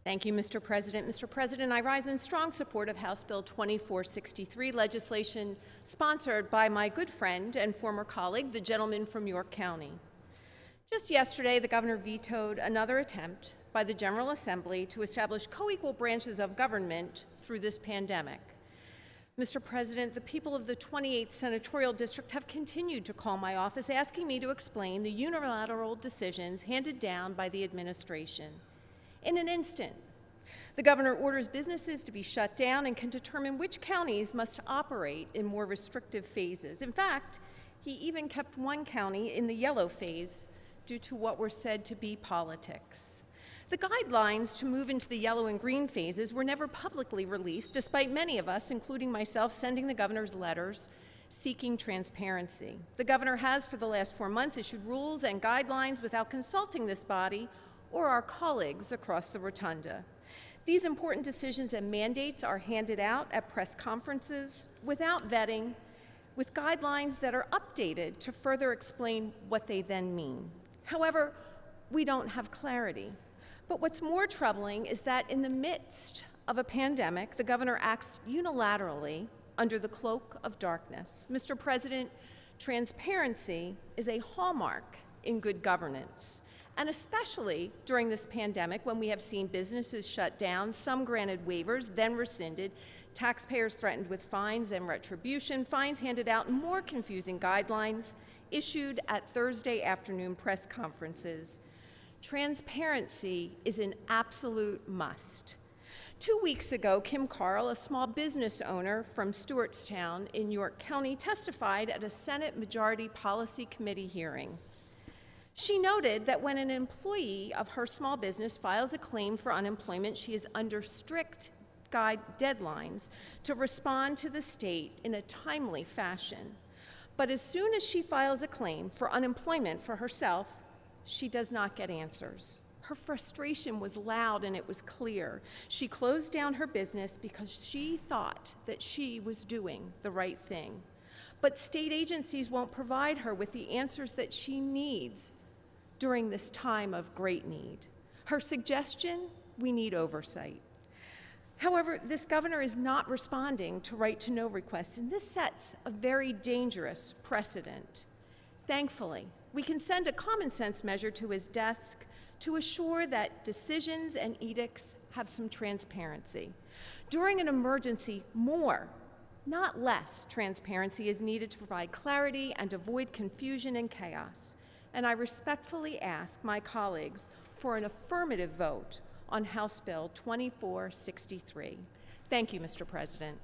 Thank you, Mr. President. Mr. President, I rise in strong support of House Bill 2463, legislation sponsored by my good friend and former colleague, the gentleman from York County. Just yesterday, the governor vetoed another attempt by the General Assembly to establish co-equal branches of government through this pandemic. Mr. President, the people of the 28th Senatorial District have continued to call my office asking me to explain the unilateral decisions handed down by the administration. In an instant, the governor orders businesses to be shut down and can determine which counties must operate in more restrictive phases. In fact, he even kept one county in the yellow phase due to what were said to be politics. The guidelines to move into the yellow and green phases were never publicly released, despite many of us, including myself, sending the governor's letters seeking transparency. The governor has, for the last 4 months, issued rules and guidelines without consulting this body or our colleagues across the rotunda. These important decisions and mandates are handed out at press conferences without vetting, with guidelines that are updated to further explain what they then mean. However, we don't have clarity. But what's more troubling is that in the midst of a pandemic, the governor acts unilaterally under the cloak of darkness. Mr. President, transparency is a hallmark in good governance, and especially during this pandemic when we have seen businesses shut down, some granted waivers, then rescinded, taxpayers threatened with fines and retribution, fines handed out, and more confusing guidelines issued at Thursday afternoon press conferences. Transparency is an absolute must. 2 weeks ago, Kim Carl, a small business owner from Stewartstown in York County, testified at a Senate Majority Policy Committee hearing. She noted that when an employee of her small business files a claim for unemployment, she is under strict deadlines to respond to the state in a timely fashion. But as soon as she files a claim for unemployment for herself, she does not get answers. Her frustration was loud and it was clear. She closed down her business because she thought that she was doing the right thing. But state agencies won't provide her with the answers that she needs during this time of great need. Her suggestion: we need oversight. However, this governor is not responding to right-to-know requests, and this sets a very dangerous precedent. Thankfully, we can send a common-sense measure to his desk to assure that decisions and edicts have some transparency. During an emergency, more, not less, transparency is needed to provide clarity and avoid confusion and chaos. And I respectfully ask my colleagues for an affirmative vote on House Bill 2463. Thank you, Mr. President.